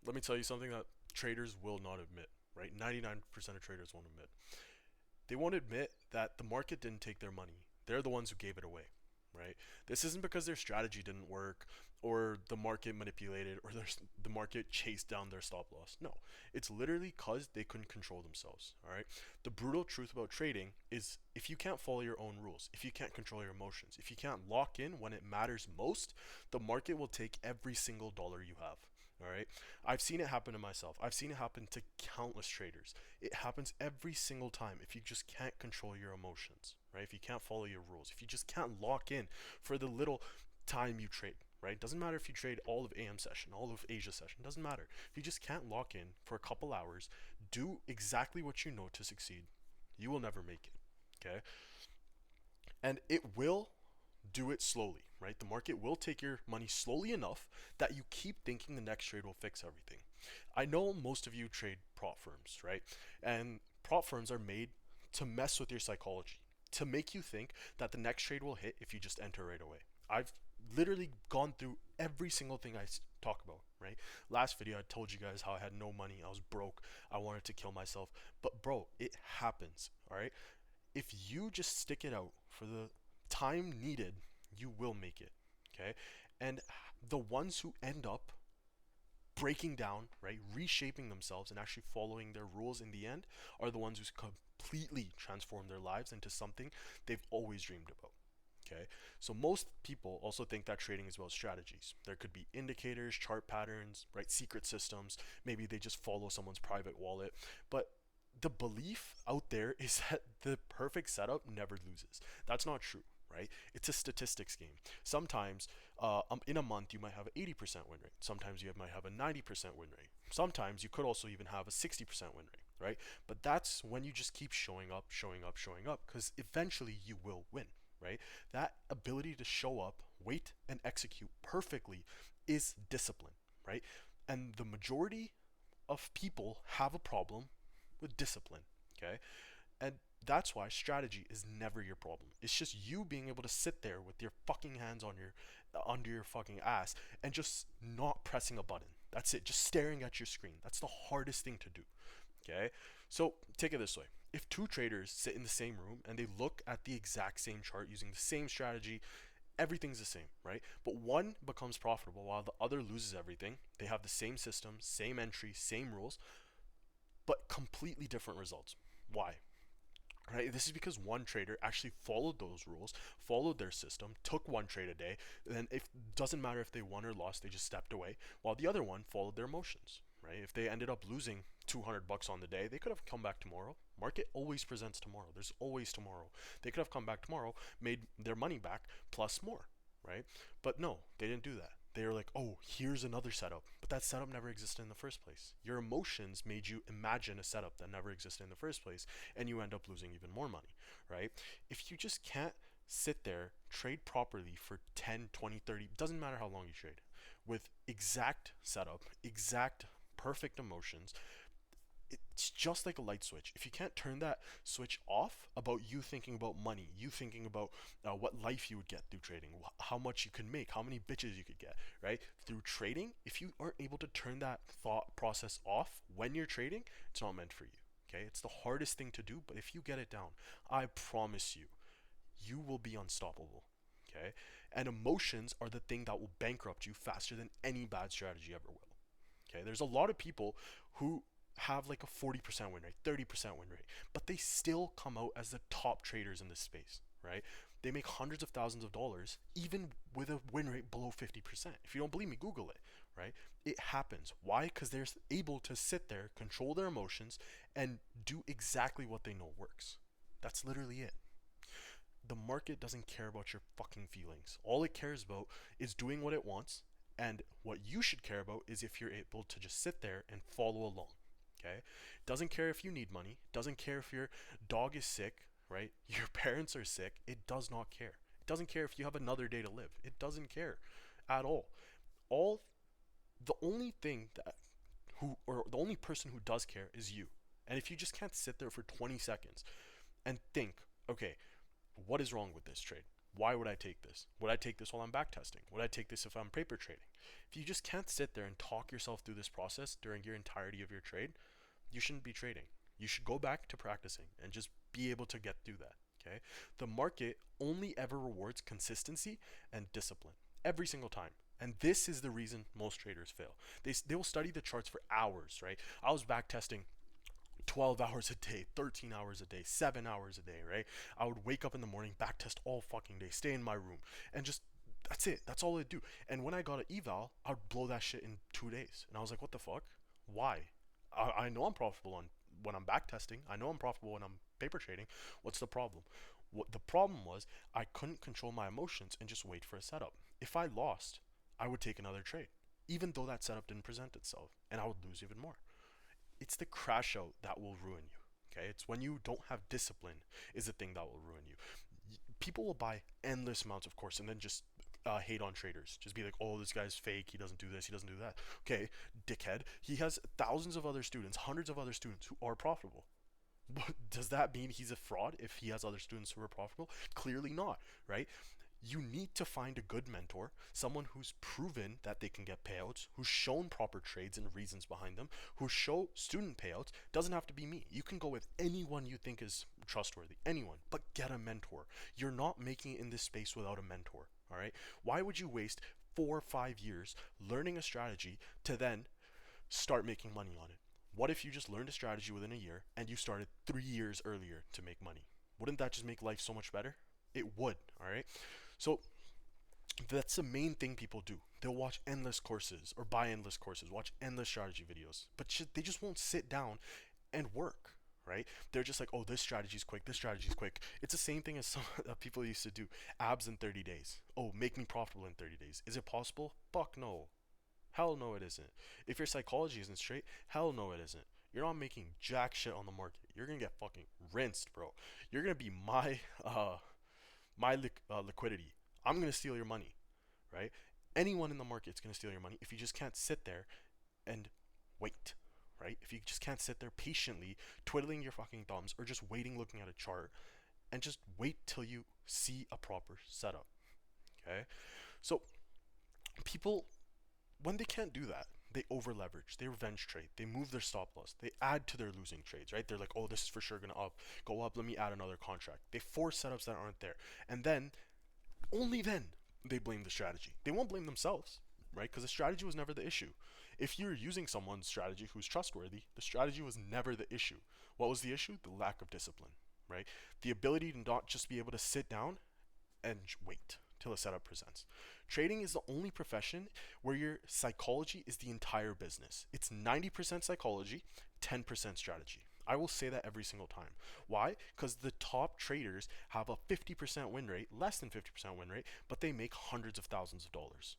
let me tell you something that traders will not admit, right? 99% of traders won't admit. They won't admit that the market didn't take their money. They're the ones who gave it away, right? This isn't because their strategy didn't work or the market manipulated or the market chased down their stop loss. No, it's literally because they couldn't control themselves, all right? The brutal truth about trading is if you can't follow your own rules, if you can't control your emotions, if you can't lock in when it matters most, the market will take every single dollar you have. All right. I've seen it happen to myself. I've seen it happen to countless traders. It happens every single time if you just can't control your emotions, right? If you can't follow your rules, if you just can't lock in for the little time you trade, right? Doesn't matter if you trade all of AM session, all of Asia session, doesn't matter. If you just can't lock in for a couple hours, do exactly what you know to succeed, you will never make it. Okay? And it will do it slowly, right? The market will take your money slowly enough that you keep thinking the next trade will fix everything. I know most of you trade prop firms, right? And prop firms are made to mess with your psychology, to make you think that the next trade will hit if you just enter right away. I've literally gone through every single thing I talk about, right? Last video I told you guys how I had no money, I was broke, I wanted to kill myself. But bro, it happens, all right? If you just stick it out for the time needed, you will make it. Okay. And the ones who end up breaking down, right, reshaping themselves and actually following their rules in the end are the ones who completely transform their lives into something they've always dreamed about. Okay, so most people also think that trading is about strategies. There could be indicators, chart patterns, right, secret systems. Maybe they just follow someone's private wallet. But the belief out there is that the perfect setup never loses. That's not true, right? It's a statistics game. Sometimes in a month you might have an 80% win rate. Sometimes you might have a 90% win rate. Sometimes you could also even have a 60% win rate, right? But that's when you just keep showing up, showing up, showing up, because eventually you will win, right? That ability to show up, wait, and execute perfectly is discipline, right? And the majority of people have a problem with discipline, okay? And that's why strategy is never your problem. It's just you being able to sit there with your fucking hands on your under your fucking ass and just not pressing a button. That's it. Just staring at your screen. That's the hardest thing to do. Okay? So, take it this way. If two traders sit in the same room and they look at the exact same chart using the same strategy, everything's the same, right? But one becomes profitable while the other loses everything. They have the same system, same entry, same rules, but completely different results. Why? Right? This is because one trader actually followed those rules, followed their system, took one trade a day, and if doesn't matter if they won or lost, they just stepped away, while the other one followed their emotions. Right? If they ended up losing 200 bucks on the day, they could have come back tomorrow. Market always presents tomorrow. There's always tomorrow. They could have come back tomorrow, made their money back plus more, right? But no, they didn't do that. They were like, oh, here's another setup. But that setup never existed in the first place. Your emotions made you imagine a setup that never existed in the first place, and you end up losing even more money, right? If you just can't sit there, trade properly for 10, 20, 30, doesn't matter how long you trade, with exact setup, exact perfect emotions, it's just like a light switch. If you can't turn that switch off about you thinking about money, you thinking about what life you would get through trading, how much you can make, how many bitches you could get, right? Through trading, if you aren't able to turn that thought process off when you're trading, it's not meant for you. Okay? It's the hardest thing to do, but if you get it down, I promise you, you will be unstoppable. Okay? And emotions are the thing that will bankrupt you faster than any bad strategy ever will. Okay, there's a lot of people who have like a 40% win rate, 30% win rate, but they still come out as the top traders in this space, right? They make hundreds of thousands of dollars even with a win rate below 50%. If you don't believe me, Google it, right? It happens. Why? Because they're able to sit there, control their emotions, and do exactly what they know works. That's literally it. The market doesn't care about your fucking feelings. All it cares about is doing what it wants, and what you should care about is if you're able to just sit there and follow along. Okay? Doesn't care if you need money, doesn't care if your dog is sick, right? Your parents are sick. It does not care. It doesn't care if you have another day to live. It doesn't care at all. All the only thing that who or the only person who does care is you. And if you just can't sit there for 20 seconds and think, okay, what is wrong with this trade? Why would I take this? Would I take this while I'm backtesting? Would I take this if I'm paper trading? If you just can't sit there and talk yourself through this process during your entirety of your trade, you shouldn't be trading. You should go back to practicing and just be able to get through that. Okay? The market only ever rewards consistency and discipline every single time. And this is the reason most traders fail. They will study the charts for hours, right? I was backtesting 12 hours a day, 13 hours a day, 7 hours a day, right? I would wake up in the morning, backtest all fucking day, stay in my room, and just that's it. That's all I'd do. And when I got an eval, I would blow that shit in 2 days. And I was like, what the fuck? Why? I know I'm profitable on when I'm backtesting. I know I'm profitable when I'm paper trading. What's the problem? What the problem was, I couldn't control my emotions and just wait for a setup. If I lost, I would take another trade, even though that setup didn't present itself, and I would lose even more. It's the crash out that will ruin you. Okay, it's when you don't have discipline is the thing that will ruin you. People will buy endless amounts of course and then just hate on traders. Just be like, oh, this guy's fake. He doesn't do this. He doesn't do that. Okay, dickhead. He has thousands of other students, hundreds of other students who are profitable. But does that mean he's a fraud if he has other students who are profitable? Clearly not, right? You need to find a good mentor, someone who's proven that they can get payouts, who's shown proper trades and reasons behind them, who show student payouts. Doesn't have to be me. You can go with anyone you think is trustworthy, anyone, but get a mentor. You're not making it in this space without a mentor, all right? Why would you waste 4 or 5 years learning a strategy to then start making money on it? What if you just learned a strategy within a year and you started 3 years earlier to make money? Wouldn't that just make life so much better? It would, all right? So that's the main thing people do. They'll watch endless courses or buy endless courses, watch endless strategy videos, but they just won't sit down and work, right? They're just like, oh, this strategy's quick, this strategy's quick. It's the same thing as some people used to do. Abs in 30 days. Oh, make me profitable in 30 days. Is it possible? Fuck no. Hell no, it isn't. If your psychology isn't straight, hell no, it isn't. You're not making jack shit on the market. You're gonna get fucking rinsed, bro. You're gonna be my liquidity. I'm gonna steal your money, right? Anyone in the market's gonna steal your money if you just can't sit there and wait, right? If you just can't sit there patiently twiddling your fucking thumbs or just waiting looking at a chart and just wait till you see a proper setup, okay? So people, when they can't do that, they over leverage, they revenge trade, they move their stop loss, they add to their losing trades, right? They're like, oh, this is for sure gonna go up, let me add another contract. They force setups that aren't there. And then, only then, they blame the strategy. They won't blame themselves, right? Because the strategy was never the issue. If you're using someone's strategy who's trustworthy, the strategy was never the issue. What was the issue? The lack of discipline, right? The ability to not just be able to sit down and wait till a setup presents. Trading is the only profession where your psychology is the entire business. It's 90% psychology, 10% strategy. I will say that every single time. Why? Because the top traders have a 50% win rate, less than 50% win rate, but they make hundreds of thousands of dollars.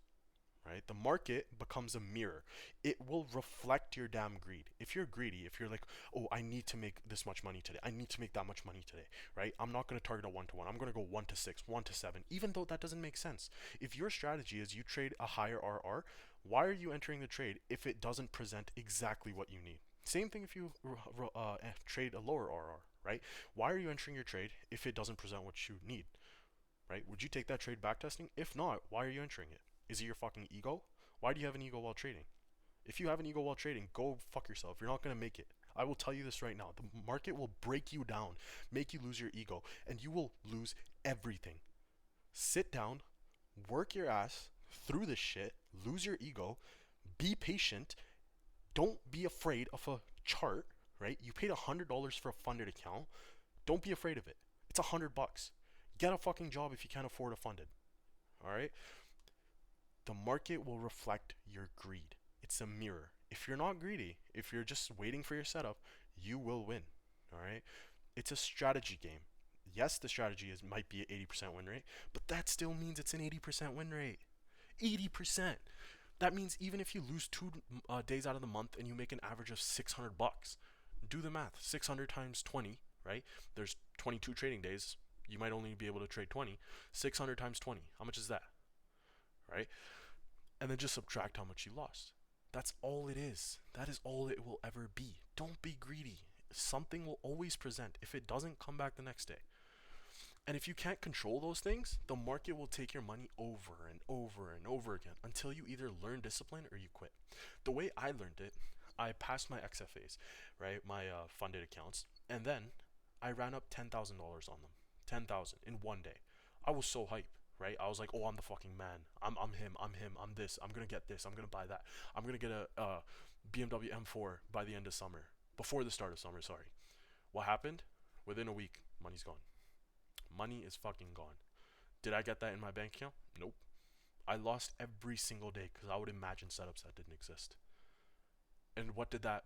Right? The market becomes a mirror. It will reflect your damn greed. If you're greedy, if you're like, oh, I need to make this much money today, I need to make that much money today, right? I'm not going to target a 1-to-1. I'm going to go 1-to-6, 1-to-7, even though that doesn't make sense. If your strategy is you trade a higher RR, why are you entering the trade if it doesn't present exactly what you need? Same thing if you trade a lower RR, right? Why are you entering your trade if it doesn't present what you need, right? Would you take that trade backtesting? If not, why are you entering it? Is it your fucking ego? Why do you have an ego while trading? If you have an ego while trading, go fuck yourself. You're not going to make it. I will tell you this right now. The market will break you down, make you lose your ego, and you will lose everything. Sit down, work your ass through this shit, lose your ego, be patient. Don't be afraid of a chart, right? You paid $100 for a funded account. Don't be afraid of it. It's $100. Get a fucking job if you can't afford a funded. All right? The market will reflect your greed. It's a mirror. If you're not greedy, if you're just waiting for your setup, you will win. All right? It's a strategy game. Yes, the strategy might be an 80% win rate, but that still means it's an 80% win rate. 80%. That means even if you lose 2 days out of the month and you make an average of $600, do the math. 600 times 20, right? There's 22 trading days. You might only be able to trade 20. 600 times 20. How much is that? Right? And then just subtract how much you lost. That's all it is. That is all it will ever be. Don't be greedy. Something will always present. If it doesn't, come back the next day. And if you can't control those things, the market will take your money over and over and over again until you either learn discipline or you quit. The way I learned it, I passed my XFAs, right? My funded accounts, and then I ran up $10,000 on them. 10,000 in one day. I was so hyped, right? I was like, "Oh, I'm the fucking man. I'm him. I'm him. I'm this. I'm gonna get this. I'm gonna buy that. I'm gonna get a BMW M4 by the end of summer, before the start of summer. Sorry." What happened? Within a week, money's gone. Money is fucking gone. Did I get that in my bank account? Nope. I lost every single day because I would imagine setups that didn't exist. And what did that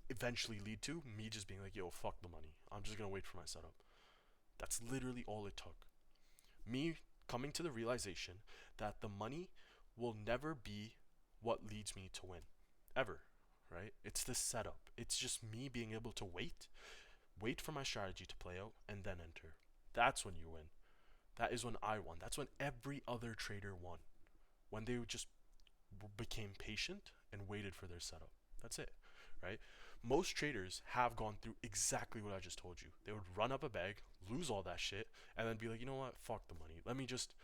eventually lead to? Me just being like, yo, fuck the money. I'm just gonna wait for my setup. That's literally all it took. Me coming to the realization that the money will never be what leads me to win. Ever. Right? It's the setup. It's just me being able to wait for my strategy to play out, and then enter. That's when you win. That is when I won. That's when every other trader won. When they just became patient and waited for their setup. That's it, right? Most traders have gone through exactly what I just told you. They would run up a bag, lose all that shit, and then be like, you know what? Fuck the money. Let me just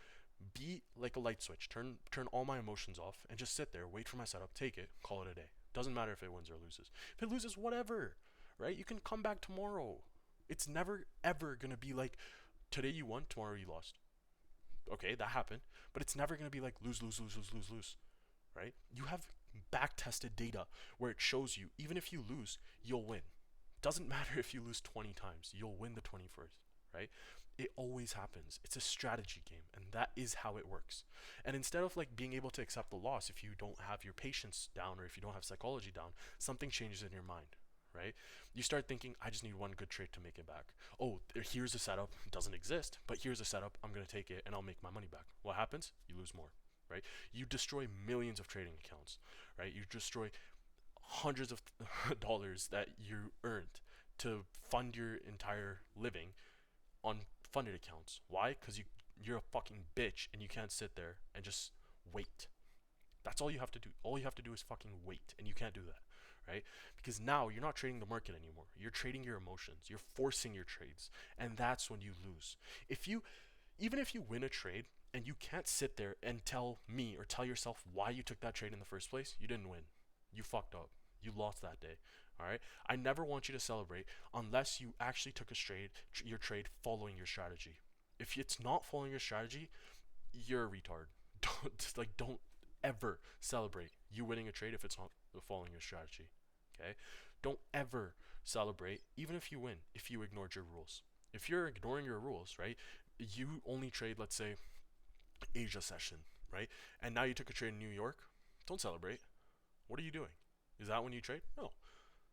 be like a light switch. Turn all my emotions off and just sit there, wait for my setup, take it, call it a day. Doesn't matter if it wins or loses. If it loses, whatever, right? You can come back tomorrow. It's never ever gonna be like today you won, tomorrow you lost. Okay, that happened, but it's never gonna be like lose, lose, lose, lose, lose, lose, right? You have back tested data where it shows you even if you lose, you'll win. Doesn't matter if you lose 20 times, you'll win the 21st, right? It always happens. It's a strategy game, and that is how it works. And instead of like being able to accept the loss if you don't have your patience down or if you don't have psychology down, something changes in your mind, right? You start thinking, I just need one good trade to make it back. Oh, here's a setup, doesn't exist, but here's a setup, I'm gonna take it and I'll make my money back. What happens? You lose more, right? You destroy millions of trading accounts, right? You destroy hundreds of dollars that you earned to fund your entire living on funded accounts. Why? Because you're a fucking bitch and you can't sit there and just wait. That's all you have to do. All you have to do is fucking wait, and you can't do that, right? Because now you're not trading the market anymore. You're trading your emotions. You're forcing your trades, and that's when you lose. If you Even if you win a trade and you can't sit there and tell me or tell yourself why you took that trade in the first place, you didn't win. You fucked up. You lost that day. All right. I never want you to celebrate unless you actually took your trade following your strategy. If it's not following your strategy, you're a retard. Don't ever celebrate you winning a trade if it's not following your strategy. Okay? Don't ever celebrate even if you win if you ignored your rules. If you're ignoring your rules, right? You only trade, let's say, Asia session, right? And now you took a trade in New York. Don't celebrate. What are you doing? Is that when you trade? No.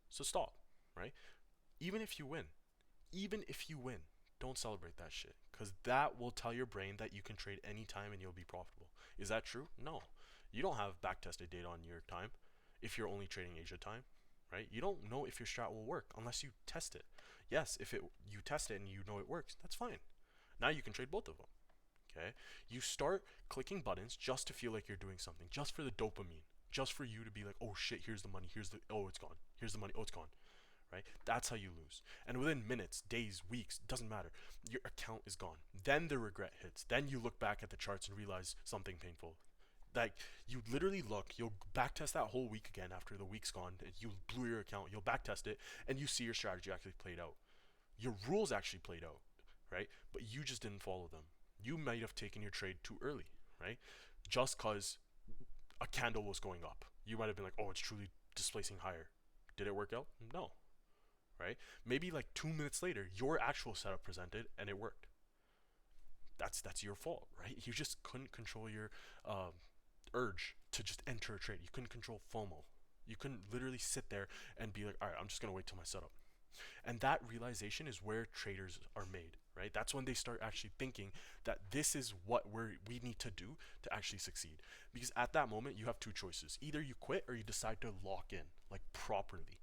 So stop, right? Even if you win, even if you win, don't celebrate that shit because that will tell your brain that you can trade anytime and you'll be profitable. Is that true? No. You don't have back-tested data on your time if you're only trading Asia time, right? You don't know if your strat will work unless you test it. Yes, if you test it and you know it works, that's fine. Now you can trade both of them. Okay? You start clicking buttons just to feel like you're doing something, just for the dopamine, just for you to be like, oh shit, here's the money, oh, it's gone. Here's the money, oh, it's gone. Right? That's how you lose. And within minutes, days, weeks, doesn't matter. Your account is gone. Then the regret hits. Then you look back at the charts and realize something painful. Like, you literally you'll backtest that whole week again after the week's gone. You blew your account, you'll backtest it, and you see your strategy actually played out. Your rules actually played out, right? But you just didn't follow them. You might have taken your trade too early, right? Just because a candle was going up. You might have been like, oh, it's truly displacing higher. Did it work out? No, right? Maybe like 2 minutes later, your actual setup presented and it worked. That's your fault, right? You just couldn't control your urge to just enter a trade. You couldn't control FOMO. You couldn't literally sit there and be like, all right, I'm just going to wait till my setup. And that realization is where traders are made, right? That's when they start actually thinking that this is what we need to do to actually succeed. Because at that moment, you have two choices. Either you quit or you decide to lock in, like properly.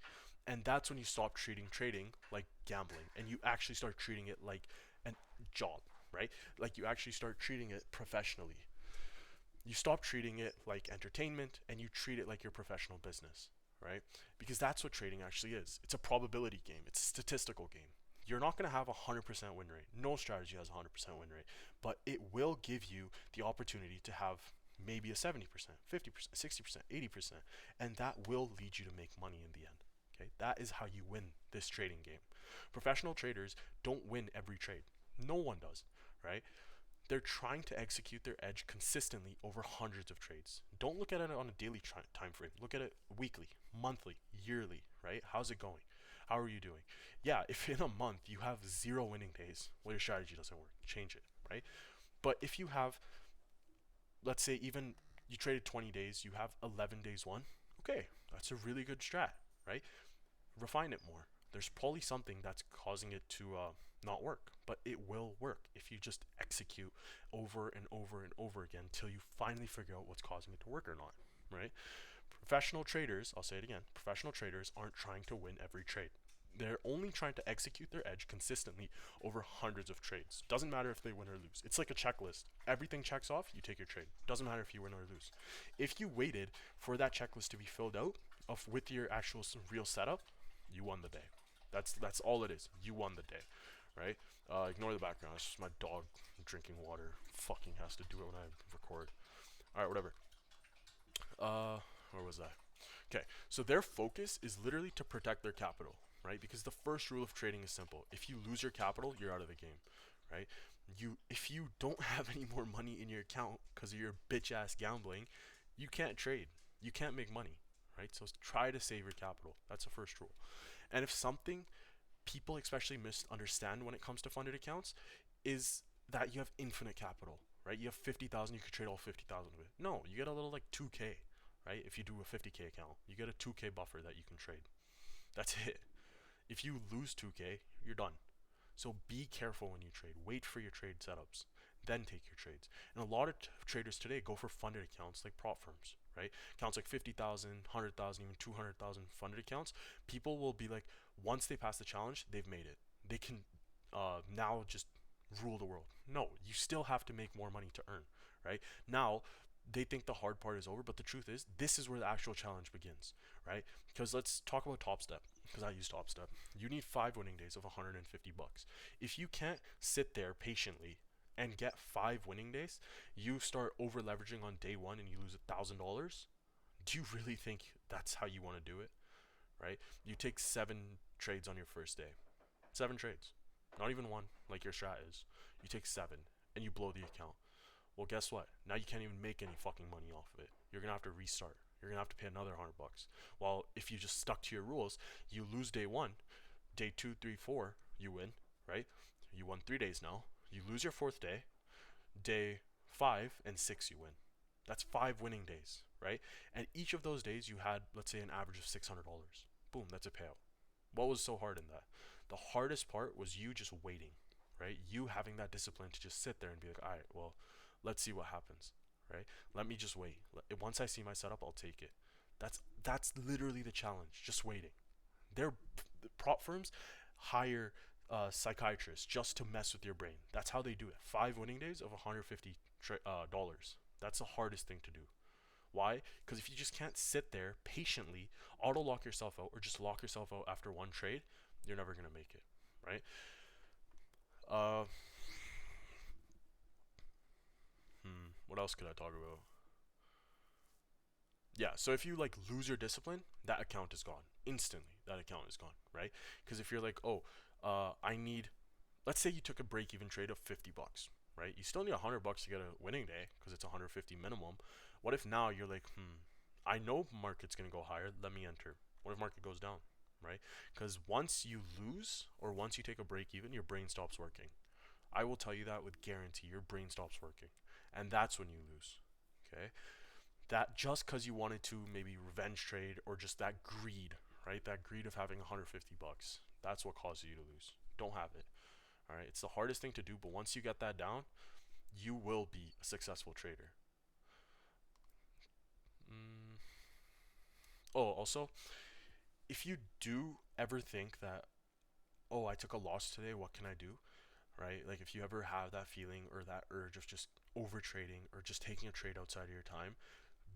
And that's when you stop treating trading like gambling and you actually start treating it like a job, right? Like you actually start treating it professionally. You stop treating it like entertainment and you treat it like your professional business, right? Because that's what trading actually is. It's a probability game. It's a statistical game. You're not going to have a 100% win rate. No strategy has a 100% win rate, but it will give you the opportunity to have maybe a 70%, 50%, 60%, 80%, and that will lead you to make money in the end. Okay? That is how you win this trading game. Professional traders don't win every trade. No one does, right? They're trying to execute their edge consistently over hundreds of trades. Don't look at it on a daily time frame. Look at it weekly, monthly, yearly, right? How's it going? How are you doing? Yeah, if in a month you have 0 winning days, well, your strategy doesn't work. Change it, right? But if you have, let's say, even you traded 20 days, you have 11 days won, okay, that's a really good strat, right? Refine it more. There's probably something that's causing it to not work, but it will work if you just execute over and over and over again until you finally figure out what's causing it to work or not, right? Professional traders, I'll say it again, professional traders aren't trying to win every trade. They're only trying to execute their edge consistently over hundreds of trades. Doesn't matter if they win or lose. It's like a checklist. Everything checks off, you take your trade. Doesn't matter if you win or lose. If you waited for that checklist to be filled out with your actual real setup, you won the day. That's all it is. You won the day, right? Ignore the background. It's just my dog drinking water. Fucking has to do it when I record. All right, whatever. Where was I? Okay, so their focus is literally to protect their capital, right? Because the first rule of trading is simple. If you lose your capital, you're out of the game, right? If you don't have any more money in your account because of your bitch ass gambling, you can't trade. You can't make money, right? So try to save your capital. That's the first rule. And if something people especially misunderstand when it comes to funded accounts is that you have infinite capital, right? You have 50,000, you could trade all 50,000 of it. No, you get a little like 2K, right? If you do a 50K account, you get a 2K buffer that you can trade. That's it. If you lose 2K, you're done. So be careful when you trade. Wait for your trade setups, then take your trades. And a lot of traders today go for funded accounts like prop firms, right? Accounts like 50,000, 100,000, even 200,000 funded accounts. People will be like, once they pass the challenge, they've made it. They can now just rule the world. No, you still have to make more money to earn, right? Now, they think the hard part is over, but the truth is, this is where the actual challenge begins, right? Because let's talk about Top Step, because I use Top Step. You need 5 winning days of 150 bucks. If you can't sit there patiently and get 5 winning days, you start over leveraging on day 1 and you lose $1,000. Do you really think that's how you want to do it, right? You take 7 trades on your first day. 7 trades. Not even one, like your strat is. You take 7 and you blow the account. Well, guess what? Now you can't even make any fucking money off of it. You're gonna have to restart. You're gonna have to pay another $100. While if you just stuck to your rules, you lose day 1, day 2, 3, 4, you win, right? You won 3 days now. You lose your 4th day, day 5 and 6 you win. That's 5 winning days, right? And each of those days you had, let's say, an average of $600. Boom, that's a payout. What was so hard in that? The hardest part was you just waiting, right? You having that discipline to just sit there and be like, all right, well, let's see what happens, right? Let me just wait. Once I see my setup, I'll take it. That's literally the challenge. Just waiting. The prop firms hire psychiatrists just to mess with your brain. That's how they do it. 5 winning days of $150. That's the hardest thing to do. Why? Because if you just can't sit there patiently, auto lock yourself out, or just lock yourself out after one trade, you're never gonna make it, right? Uh, what else could I talk about? Yeah, so if you like lose your discipline, that account is gone instantly. That account is gone, right? Because if you're like, oh, I need, let's say you took a break-even trade of $50, right? You still need $100 to get a winning day because it's 150 minimum. What if now you're like, I know market's gonna go higher. Let me enter. What if market goes down, right? Because once you lose or once you take a break-even, your brain stops working. I will tell you that with guarantee. Your brain stops working, and that's when you lose. Okay, that just because you wanted to maybe revenge trade or just that greed, right? That greed of having $150. That's what causes you to lose. Don't have it. All right, it's the hardest thing to do, but once you get that down, you will be a successful trader. Oh, also, if you do ever think that, oh, I took a loss today, what can I do? Right? Like if you ever have that feeling or that urge of just over trading or just taking a trade outside of your time,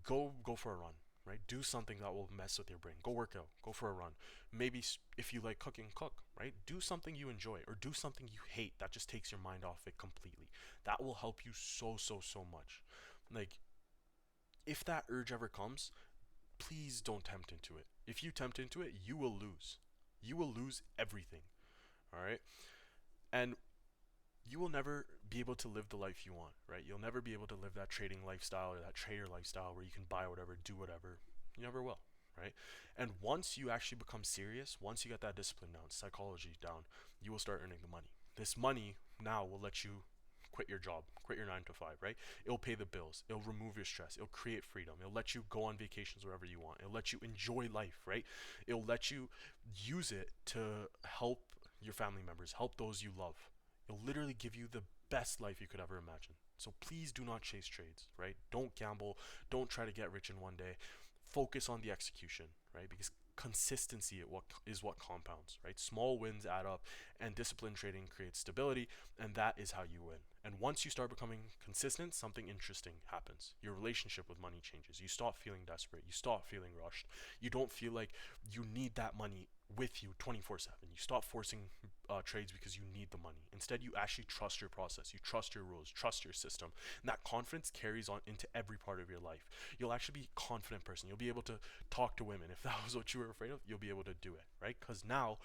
go for a run. right? Do something that will mess with your brain. Go work out, go for a run. Maybe if you like cooking, cook, right? Do something you enjoy, or do something you hate that just takes your mind off it completely. That will help you so much. Like, if that urge ever comes, please don't tempt into it. If you tempt into it, you will lose. You will lose everything, all right? And you will never be able to live the life you want, right? You'll never be able to live that trading lifestyle or that trader lifestyle where you can buy whatever, do whatever. You never will, right? And once you actually become serious, once you get that discipline down, psychology down, you will start earning the money. This money now will let you quit your job, quit your 9 to 5, right? It'll pay the bills. It'll remove your stress. It'll create freedom. It'll let you go on vacations wherever you want. It'll let you enjoy life, right? It'll let you use it to help your family members, help those you love. It'll literally give you the best life you could ever imagine. So please do not chase trades, right? Don't gamble. Don't try to get rich in one day. Focus on the execution, right? Because consistency is what compounds, right? Small wins add up, and disciplined trading creates stability, and that is how you win. And once you start becoming consistent, something interesting happens. Your relationship with money changes. You stop feeling desperate. You stop feeling rushed. You don't feel like you need that money with you 24/7. You stop forcing trades because you need the money. Instead, you actually trust your process. You trust your rules, trust your system. And that confidence carries on into every part of your life. You'll actually be a confident person. You'll be able to talk to women. If that was what you were afraid of, you'll be able to do it, right? Because now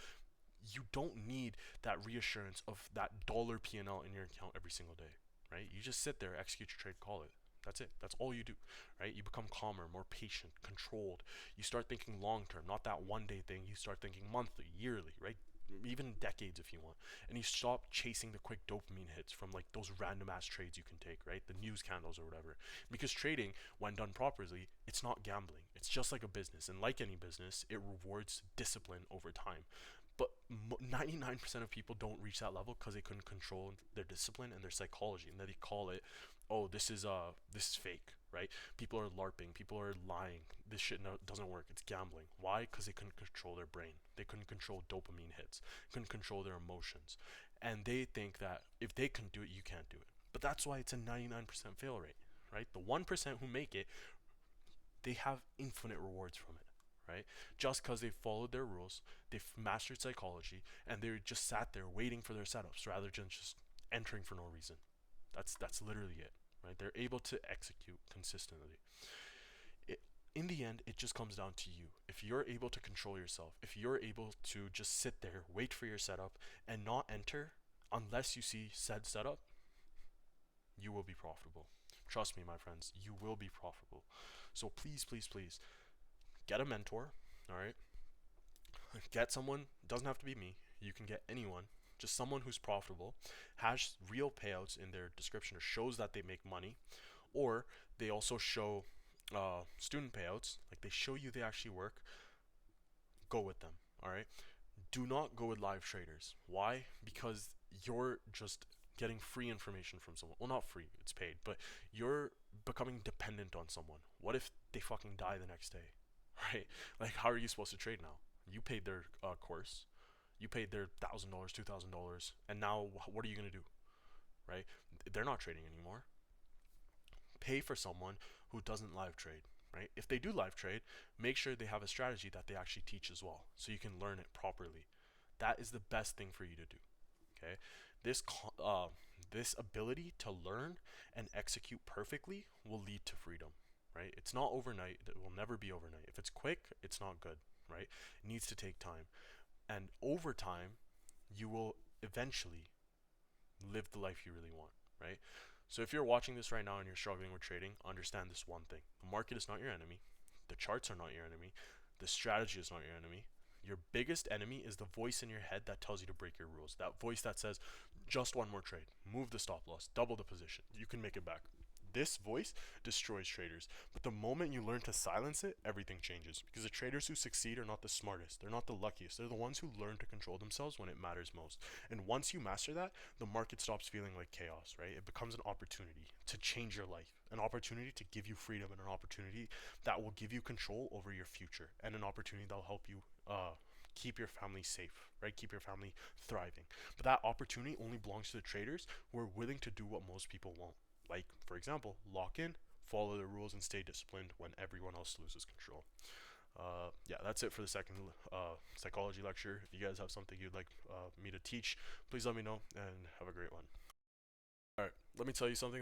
you don't need that reassurance of that dollar P&L in your account every single day, right? You just sit there, execute your trade, call it. That's it. That's all you do, right? You become calmer, more patient, controlled. You start thinking long term, not that one day thing. You start thinking monthly, yearly, right? Even decades if you want. And you stop chasing the quick dopamine hits from like those random ass trades you can take, right? The news candles or whatever. Because trading, when done properly, it's not gambling. It's just like a business. And like any business, it rewards discipline over time. But 99% of people don't reach that level because they couldn't control their discipline and their psychology, and then they call it, oh, this is fake, right? People are larping, people are lying. This shit doesn't work. It's gambling. Why? Because they couldn't control their brain. They couldn't control dopamine hits. Couldn't control their emotions, and they think that if they can do it, you can't do it. But that's why it's a 99% fail rate, right? The 1% who make it, they have infinite rewards from it, right? Just because they followed their rules, they've mastered psychology, and they just sat there waiting for their setups rather than just entering for no reason. That's literally it, right? They're able to execute consistently. In the end, it just comes down to you. If you're able to control yourself, if you're able to just sit there, wait for your setup, and not enter unless you see said setup, you will be profitable. Trust me, my friends, you will be profitable. So please get a mentor, all right? Get someone, doesn't have to be me, you can get anyone, just someone who's profitable, has real payouts in their description or shows that they make money, or they also show student payouts, like they show you they actually work. Go with them, all right? Do not go with live traders. Why? Because you're just getting free information from someone. Well, not free, it's paid, but you're becoming dependent on someone. What if they fucking die the next day, right? Like, how are you supposed to trade now? You paid their course, you paid their $1,000, $2,000, and now what are you gonna do, right? They're not trading anymore. Pay for someone who doesn't live trade, right? If they do live trade, make sure they have a strategy that they actually teach as well, so you can learn it properly. That is the best thing for you to do. Okay, this this ability to learn and execute perfectly will lead to freedom, right? It's not overnight. It will never be overnight. If it's quick, it's not good, right? It needs to take time, and over time, you will eventually live the life you really want, right? So if you're watching this right now and you're struggling with trading, understand this one thing: the market is not your enemy, the charts are not your enemy, the strategy is not your enemy. Your biggest enemy is the voice in your head that tells you to break your rules. That voice that says, just one more trade, move the stop loss, double the position, you can make it back. This voice destroys traders. But the moment you learn to silence it, everything changes. Because the traders who succeed are not the smartest. They're not the luckiest. They're the ones who learn to control themselves when it matters most. And once you master that, the market stops feeling like chaos, right? It becomes an opportunity to change your life, an opportunity to give you freedom, and an opportunity that will give you control over your future, and an opportunity that will help you keep your family safe, right? Keep your family thriving. But that opportunity only belongs to the traders who are willing to do what most people won't. Like, for example, lock in follow the rules and stay disciplined when everyone else loses control. Yeah, that's it for the second psychology lecture. If you guys have something you'd like me to teach, please let me know, and have a great one. Alright, let me tell you something